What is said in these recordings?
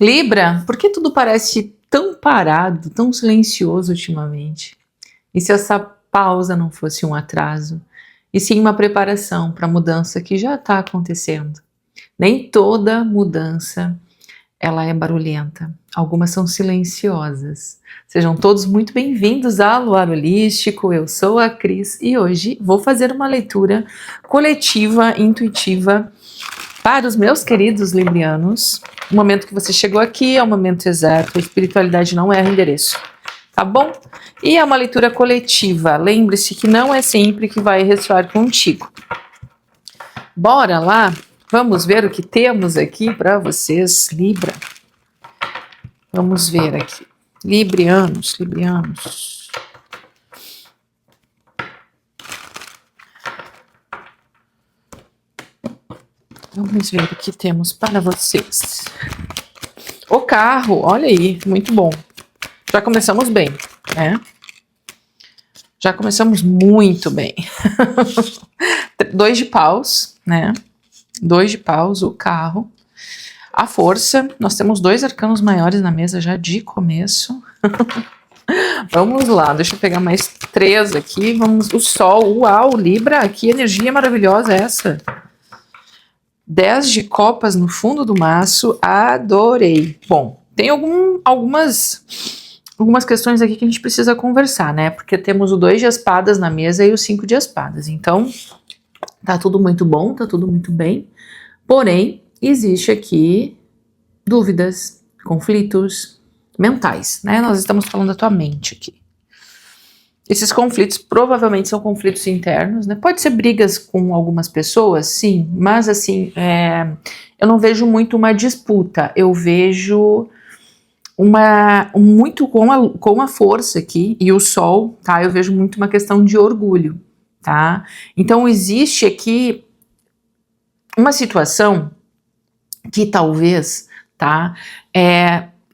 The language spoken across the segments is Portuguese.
Libra, por que tudo parece tão parado, tão silencioso ultimamente? E se essa pausa não fosse um atraso, e sim uma preparação para a mudança que já está acontecendo? Nem toda mudança ela é barulhenta, algumas são silenciosas. Sejam todos muito bem-vindos ao Luar Holístico, eu sou a Cris e hoje vou fazer uma leitura coletiva, intuitiva, para os meus queridos librianos. O momento que você chegou aqui é o momento exato, a espiritualidade não erra endereço, tá bom? E é uma leitura coletiva, lembre-se que não é sempre que vai ressoar contigo. Bora lá, vamos ver o que temos aqui para vocês, Libra. Vamos ver aqui, librianos. Vamos ver o que temos para vocês. O carro, olha aí, muito bom. Já começamos bem, né? Já começamos muito bem. 2 de paus, né? 2 de paus, o carro. A força, nós temos 2 arcanos maiores na mesa já de começo. Vamos lá, deixa eu pegar mais 3 aqui. Vamos, o sol, uau, Libra, que energia maravilhosa é essa? 10 de copas no fundo do maço, adorei. Bom, tem algumas questões aqui que a gente precisa conversar, né? Porque temos o 2 de espadas na mesa e o 5 de espadas. Então, tá tudo muito bom, tá tudo muito bem. Porém, existe aqui dúvidas, conflitos mentais, né? Nós estamos falando da tua mente aqui. Esses conflitos provavelmente são conflitos internos, né? Pode ser brigas com algumas pessoas, sim, mas assim, eu não vejo muito uma disputa, eu vejo muito com a força aqui, e o sol, tá? Eu vejo muito uma questão de orgulho, tá? Então existe aqui uma situação que talvez, tá?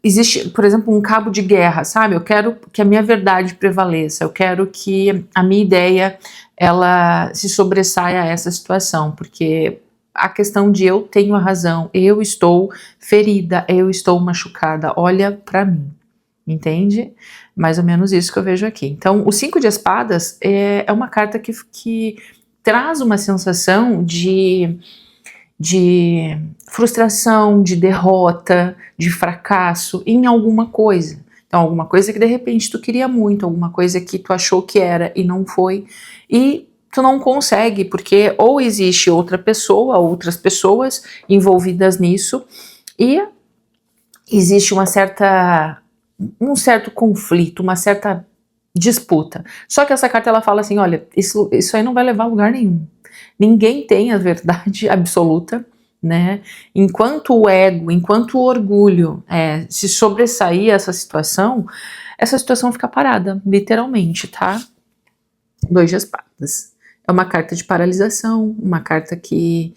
Existe, por exemplo, um cabo de guerra, sabe? Eu quero que a minha verdade prevaleça, eu quero que a minha ideia, ela se sobressaia a essa situação, porque a questão de eu tenho a razão, eu estou ferida, eu estou machucada, olha pra mim, entende? Mais ou menos isso que eu vejo aqui. Então, o 5 de espadas é uma carta que traz uma sensação de frustração, de derrota, de fracasso em alguma coisa. Então, alguma coisa que de repente tu queria muito, alguma coisa que tu achou que era e não foi, e tu não consegue, porque ou existe outra pessoa, outras pessoas envolvidas nisso, e existe um certo conflito, uma certa disputa. Só que essa carta ela fala assim, olha, isso aí não vai levar a lugar nenhum. Ninguém tem a verdade absoluta, né? Enquanto o ego, enquanto o orgulho se sobressair essa situação fica parada, literalmente, tá? 2 de espadas. É uma carta de paralisação, uma carta que,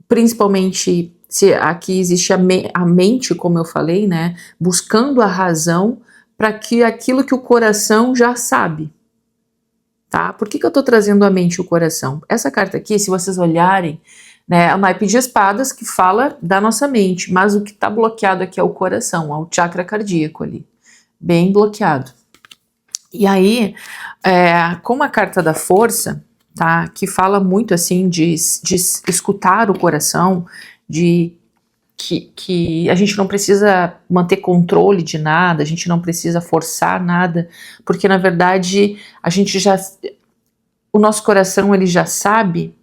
principalmente, se aqui existe a mente, como eu falei, né? Buscando a razão para que aquilo que o coração já sabe. Tá? Por que eu tô trazendo a mente e o coração? Essa carta aqui, se vocês olharem, né, é o naipe de espadas que fala da nossa mente, mas o que tá bloqueado aqui é o coração, é o chakra cardíaco ali, bem bloqueado. E aí, com a carta da força, tá, que fala muito assim de escutar o coração, de que a gente não precisa manter controle de nada, a gente não precisa forçar nada, porque na verdade o nosso coração ele já sabe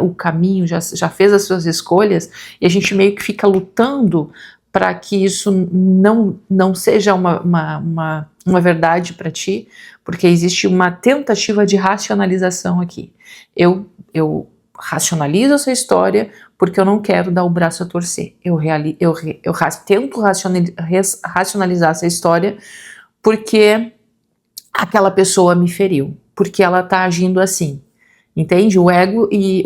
o caminho, já fez as suas escolhas, e a gente meio que fica lutando para que isso não seja uma verdade para ti, porque existe uma tentativa de racionalização aqui. Eu racionalizo essa história porque eu não quero dar o braço a torcer. Eu tento racionalizar essa história porque aquela pessoa me feriu, porque ela tá agindo assim, entende? O ego e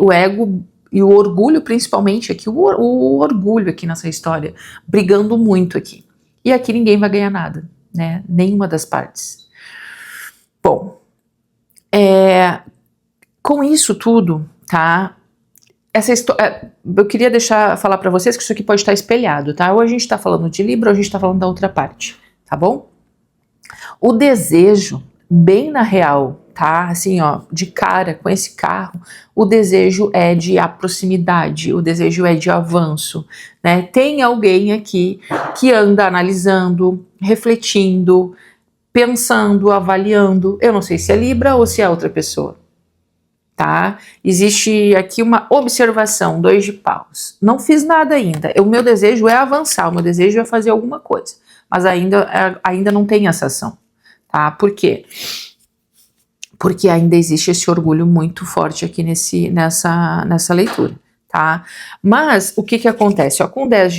o orgulho, principalmente aqui, o orgulho aqui nessa história, brigando muito aqui. E aqui ninguém vai ganhar nada, né? Nenhuma das partes. Bom, com isso tudo, tá? essa história, eu queria falar para vocês que isso aqui pode estar espelhado, tá? Ou a gente tá falando de Libra, ou a gente tá falando da outra parte, tá bom? O desejo, bem na real, tá? Assim, ó, de cara com esse carro, o desejo é de proximidade, o desejo é de avanço, né? Tem alguém aqui que anda analisando, refletindo, pensando, avaliando. Eu não sei se é Libra ou se é outra pessoa, tá? Existe aqui uma observação, 2 de paus. Não fiz nada ainda. O meu desejo é avançar, o meu desejo é fazer alguma coisa, mas ainda não tem essa ação, tá? Por quê? Porque ainda existe esse orgulho muito forte aqui nessa leitura, tá? Mas o que acontece? Ó, com 10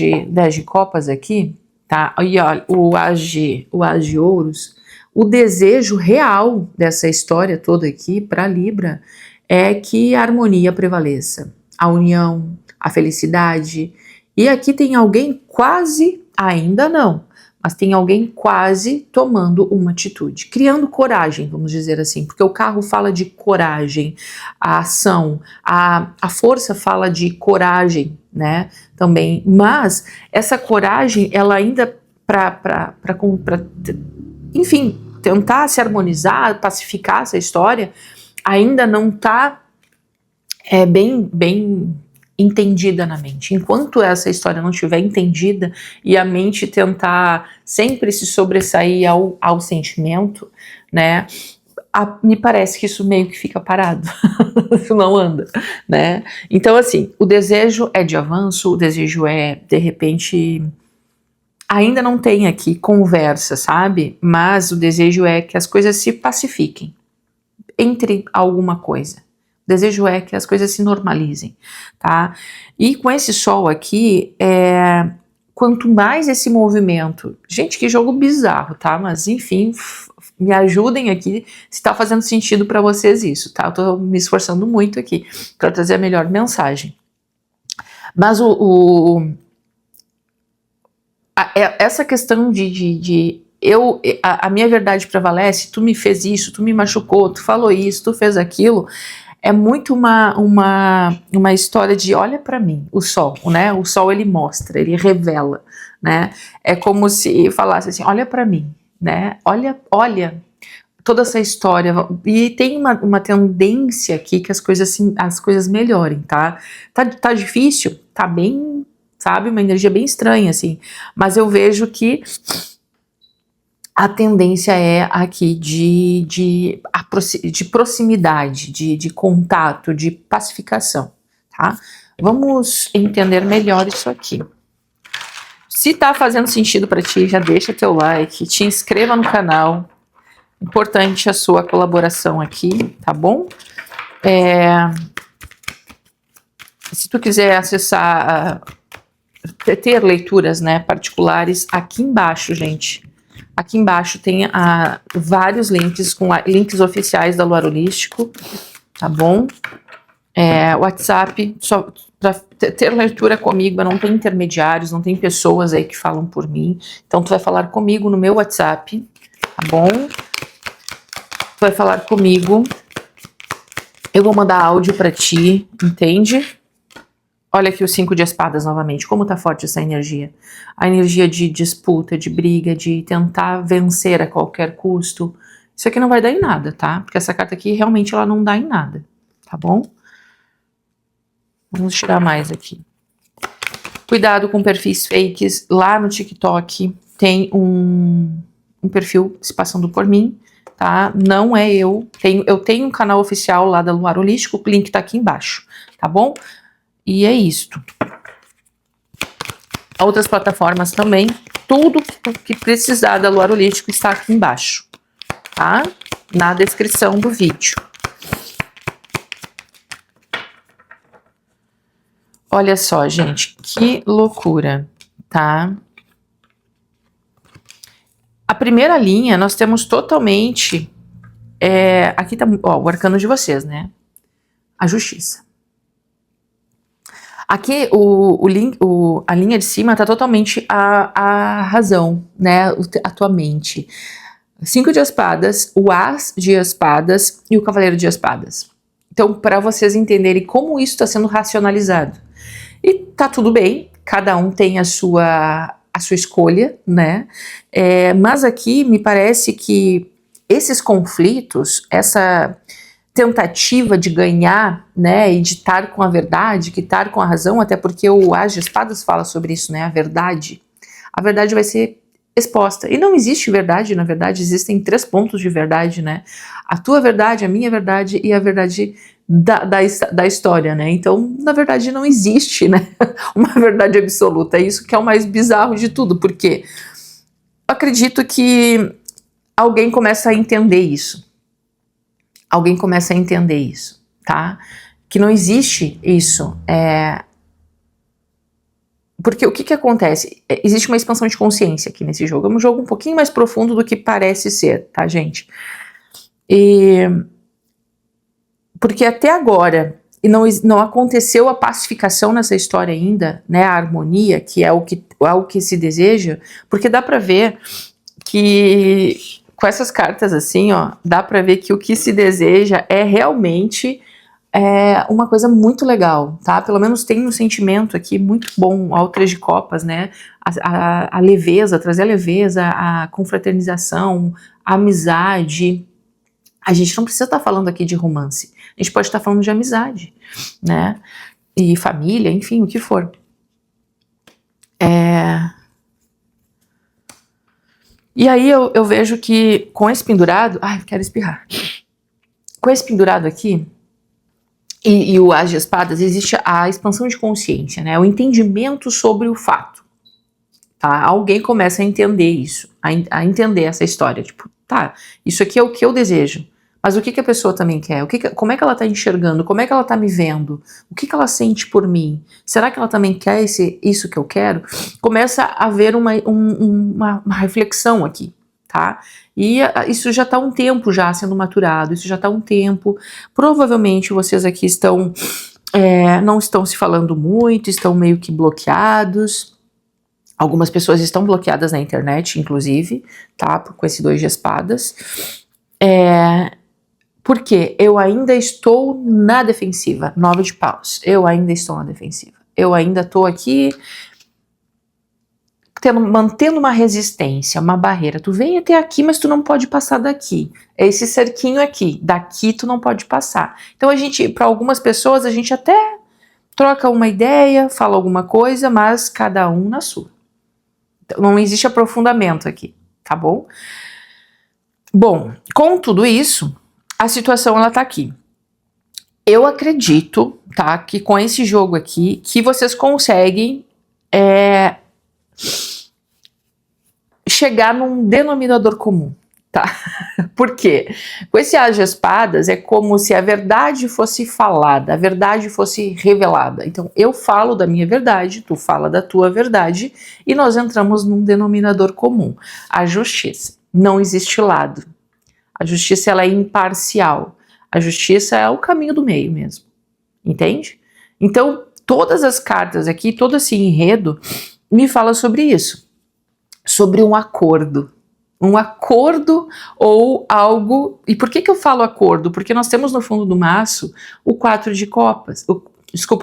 de copas aqui, tá? E olha, o as de ouros, o desejo real dessa história toda aqui para Libra é que a harmonia prevaleça, a união, a felicidade. E aqui tem alguém quase, ainda não, mas tem alguém quase tomando uma atitude, criando coragem, vamos dizer assim, porque o carro fala de coragem, a ação, a força fala de coragem, né, também, mas essa coragem, ela ainda enfim, tentar se harmonizar, pacificar essa história, ainda não está bem entendida na mente. Enquanto essa história não estiver entendida e a mente tentar sempre se sobressair ao sentimento, né, me parece que isso meio que fica parado, isso não anda, né? Então, assim, o desejo é de avanço, o desejo é, de repente, ainda não tem aqui conversa, sabe? Mas o desejo é que as coisas se pacifiquem entre alguma coisa. O desejo é que as coisas se normalizem, tá? E com esse sol aqui, quanto mais esse movimento... Gente, que jogo bizarro, tá? Mas, enfim, me ajudem aqui se tá fazendo sentido para vocês isso, tá? Eu tô me esforçando muito aqui para trazer a melhor mensagem. Mas essa questão a minha verdade prevalece, tu me fez isso, tu me machucou, tu falou isso, tu fez aquilo, é muito uma história de olha para mim, o sol, né? O sol ele mostra, ele revela, né? É como se falasse assim, olha para mim, né? Olha toda essa história, e tem uma tendência aqui que as coisas melhorem, tá? Tá difícil, tá bem, sabe, uma energia bem estranha assim, mas eu vejo que a tendência é aqui de proximidade, de contato, de pacificação, tá? Vamos entender melhor isso aqui. Se tá fazendo sentido para ti, já deixa teu like, te inscreva no canal. Importante a sua colaboração aqui, tá bom? Se tu quiser acessar, ter leituras, né, particulares, aqui embaixo, gente. Aqui embaixo tem vários links com links oficiais da Luar Holístico, tá bom? WhatsApp, só para ter leitura comigo, não tem intermediários, não tem pessoas aí que falam por mim. Então tu vai falar comigo no meu WhatsApp, tá bom? Tu vai falar comigo, eu vou mandar áudio para ti, entende? Olha aqui o 5 de espadas novamente, como tá forte essa energia. A energia de disputa, de briga, de tentar vencer a qualquer custo. Isso aqui não vai dar em nada, tá? Porque essa carta aqui realmente ela não dá em nada, tá bom? Vamos tirar mais aqui. Cuidado com perfis fakes. Lá no TikTok tem um perfil se passando por mim, tá? Não é eu. Eu tenho um canal oficial lá da Luar Holístico, o link tá aqui embaixo, tá bom? E é isto. Outras plataformas também. Tudo que precisar da Luar Holístico está aqui embaixo, tá? Na descrição do vídeo. Olha só, gente, que loucura, tá? A primeira linha nós temos totalmente... aqui tá o arcano de vocês, né? A justiça. Aqui a linha de cima tá totalmente a razão, né? A tua mente. 5 de espadas, o as de espadas e o cavaleiro de espadas. Então, para vocês entenderem como isso está sendo racionalizado. E tá tudo bem, cada um tem a sua escolha, né? Mas aqui me parece que esses conflitos, essa tentativa de ganhar, né, e de estar com a verdade, que estar com a razão, até porque o As de Espadas fala sobre isso, né, a verdade vai ser exposta, e não existe verdade, na verdade existem 3 pontos de verdade, né, a tua verdade, a minha verdade e a verdade da história, né, então na verdade não existe, né, uma verdade absoluta, isso que é o mais bizarro de tudo, porque acredito que alguém começa a entender isso, tá? Que não existe isso. Porque o que acontece? Existe uma expansão de consciência aqui nesse jogo. É um jogo um pouquinho mais profundo do que parece ser, tá, gente? Porque até agora não aconteceu a pacificação nessa história ainda, né? A harmonia, que é o que se deseja, porque dá pra ver que com essas cartas assim, ó, dá pra ver que o que se deseja é realmente uma coisa muito legal, tá? Pelo menos tem um sentimento aqui muito bom ao 3 de copas, né? A leveza, trazer a leveza, a confraternização, a amizade. A gente não precisa estar falando aqui de romance, a gente pode estar falando de amizade, né? E família, enfim, o que for. E aí eu vejo que com esse pendurado... Ai, quero espirrar. Com esse pendurado aqui, e o As de Espadas, existe a expansão de consciência, né? O entendimento sobre o fato. Tá? Alguém começa a entender isso, a entender essa história. Tipo, tá, isso aqui é o que eu desejo. Mas o que a pessoa também quer? Como é que ela tá enxergando? Como é que ela tá me vendo? O que ela sente por mim? Será que ela também quer isso que eu quero? Começa a haver uma reflexão aqui, tá? E isso já está há um tempo já sendo maturado, isso já está há um tempo. Provavelmente vocês aqui não estão se falando muito, estão meio que bloqueados. Algumas pessoas estão bloqueadas na internet, inclusive, tá? Com esse 2 de espadas. Porque eu ainda estou na defensiva. 9 de paus. Eu ainda estou na defensiva. Eu ainda estou aqui mantendo uma resistência, uma barreira. Tu vem até aqui, mas tu não pode passar daqui. É esse cerquinho aqui. Daqui tu não pode passar. Então para algumas pessoas, a gente até troca uma ideia, fala alguma coisa, mas cada um na sua. Então, não existe aprofundamento aqui, tá bom? Bom, com tudo isso, a situação ela tá aqui. Eu acredito, tá, que com esse jogo aqui, que vocês conseguem chegar num denominador comum, tá? Por quê? Com esse As de Espadas é como se a verdade fosse falada, a verdade fosse revelada. Então eu falo da minha verdade, tu fala da tua verdade e nós entramos num denominador comum, a justiça. Não existe lado. A justiça ela é imparcial. A justiça é o caminho do meio mesmo. Entende? Então, todas as cartas aqui, todo esse enredo me fala sobre isso. Sobre um acordo. Um acordo ou algo... E por que eu falo acordo? Porque nós temos no fundo do maço o 4 de copas. O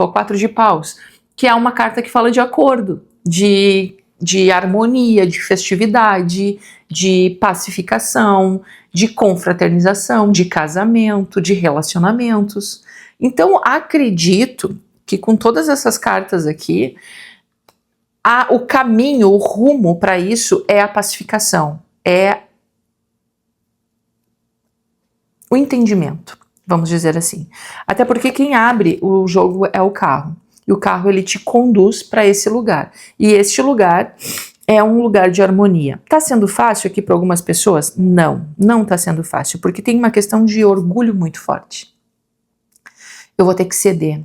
4 de paus. Que é uma carta que fala de acordo. De harmonia, de festividade, de pacificação, de confraternização, de casamento, de relacionamentos. Então, acredito que com todas essas cartas aqui, o caminho, o rumo para isso é a pacificação, é o entendimento, vamos dizer assim. Até porque quem abre o jogo é o carro. E o carro ele te conduz para esse lugar. E este lugar é um lugar de harmonia. Tá sendo fácil aqui para algumas pessoas? Não, não tá sendo fácil, porque tem uma questão de orgulho muito forte. Eu vou ter que ceder.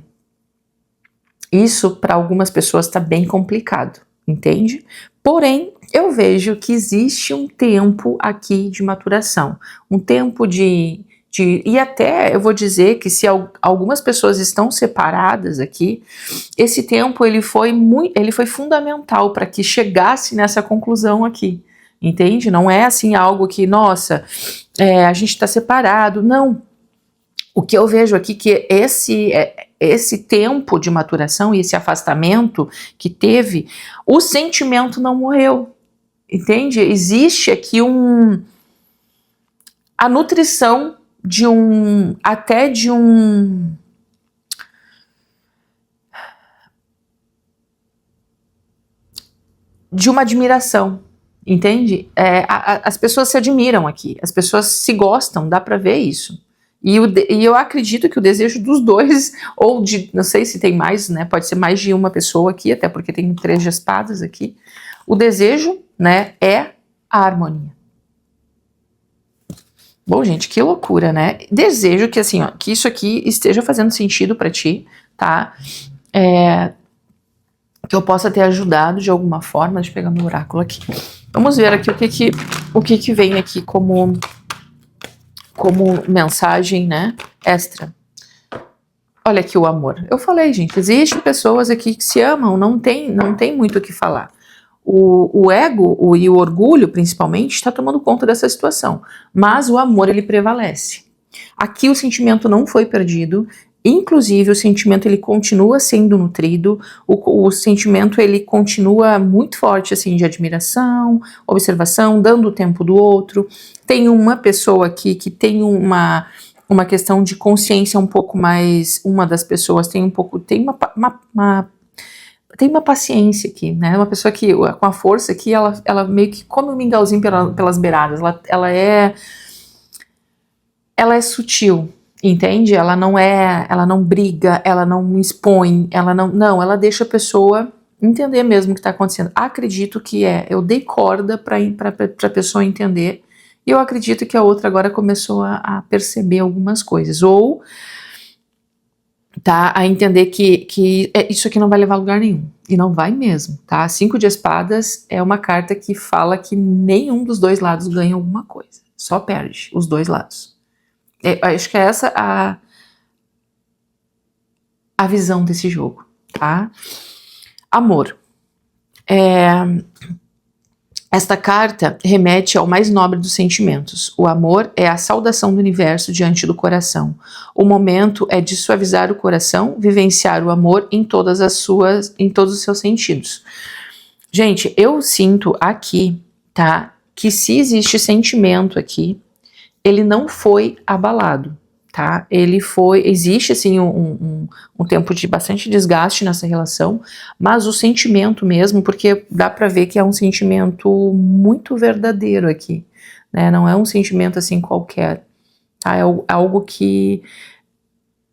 Isso para algumas pessoas tá bem complicado, entende? Porém, eu vejo que existe um tempo aqui de maturação, um tempo e até eu vou dizer que se algumas pessoas estão separadas aqui, esse tempo ele foi fundamental para que chegasse nessa conclusão aqui, entende? Não é assim algo que, nossa, a gente está separado, não. O que eu vejo aqui que esse tempo de maturação e esse afastamento que teve, o sentimento não morreu, entende? Existe aqui a nutrição de uma admiração, entende? As pessoas se admiram aqui, as pessoas se gostam, dá pra ver isso. E eu acredito que o desejo dos dois, ou não sei se tem mais, né? Pode ser mais de uma pessoa aqui, até porque tem 3 de espadas aqui. O desejo, né, é a harmonia. Bom, gente, que loucura, né? Desejo que, assim, ó, que isso aqui esteja fazendo sentido pra ti, tá? Que eu possa ter ajudado de alguma forma. Deixa eu pegar meu oráculo aqui. Vamos ver aqui o que vem aqui como mensagem, né, extra. Olha aqui o amor. Eu falei, gente, existem pessoas aqui que se amam, não tem muito o que falar. O ego e o orgulho, principalmente, está tomando conta dessa situação. Mas o amor, ele prevalece. Aqui o sentimento não foi perdido. Inclusive, o sentimento, ele continua sendo nutrido. O sentimento, ele continua muito forte, assim, de admiração, observação, dando o tempo do outro. Tem uma pessoa aqui que tem uma questão de consciência um pouco mais. Uma das pessoas tem uma paciência aqui, né? Uma pessoa que, com a força aqui, ela meio que come um mingauzinho pelas beiradas. Ela é sutil, entende? Ela não briga, ela não expõe, ela deixa a pessoa entender mesmo o que está acontecendo. Acredito que eu dei corda para a pessoa entender, e eu acredito que a outra agora começou a perceber algumas coisas, ou tá, a entender que isso aqui não vai levar a lugar nenhum, e não vai mesmo, tá? 5 de espadas é uma carta que fala que nenhum dos dois lados ganha alguma coisa, só perde os dois lados. Acho que é essa a visão desse jogo, tá? Amor. Esta carta remete ao mais nobre dos sentimentos. O amor é a saudação do universo diante do coração. O momento é de suavizar o coração, vivenciar o amor em todos os seus sentidos. Gente, eu sinto aqui, tá, que se existe sentimento aqui, ele não foi abalado, tá? Existe assim um tempo de bastante desgaste nessa relação, mas o sentimento mesmo, porque dá pra ver que é um sentimento muito verdadeiro aqui, né? Não é um sentimento assim qualquer, tá? É algo que,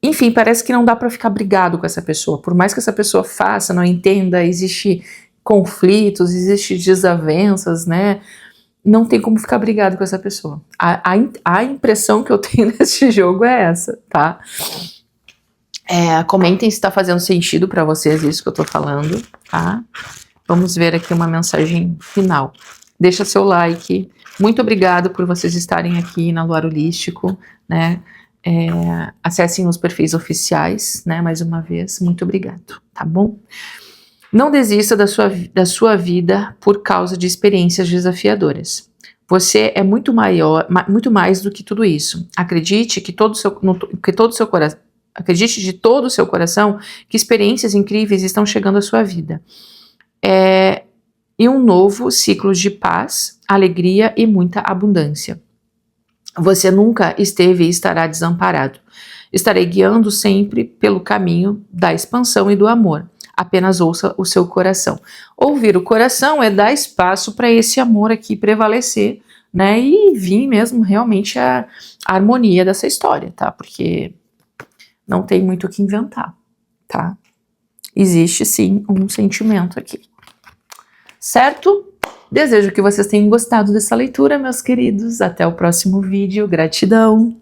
enfim, parece que não dá pra ficar brigado com essa pessoa, por mais que essa pessoa faça, não entenda, existe conflitos, existe desavenças, né? Não tem como ficar brigado com essa pessoa. A impressão que eu tenho nesse jogo é essa, tá? Comentem se tá fazendo sentido pra vocês isso que eu tô falando, tá? Vamos ver aqui uma mensagem final. Deixa seu like. Muito obrigado por vocês estarem aqui na Luar Holístico, né? Acessem os perfis oficiais, né? Mais uma vez, muito obrigado, tá bom? Não desista da sua vida por causa de experiências desafiadoras. Você é muito mais do que tudo isso. Acredite de todo o seu coração que experiências incríveis estão chegando à sua vida. E um novo ciclo de paz, alegria e muita abundância. Você nunca esteve e estará desamparado. Estarei guiando sempre pelo caminho da expansão e do amor. Apenas ouça o seu coração. Ouvir o coração é dar espaço para esse amor aqui prevalecer, né? E vir mesmo realmente a harmonia dessa história, tá? Porque não tem muito o que inventar, tá? Existe sim um sentimento aqui. Certo? Desejo que vocês tenham gostado dessa leitura, meus queridos. Até o próximo vídeo. Gratidão!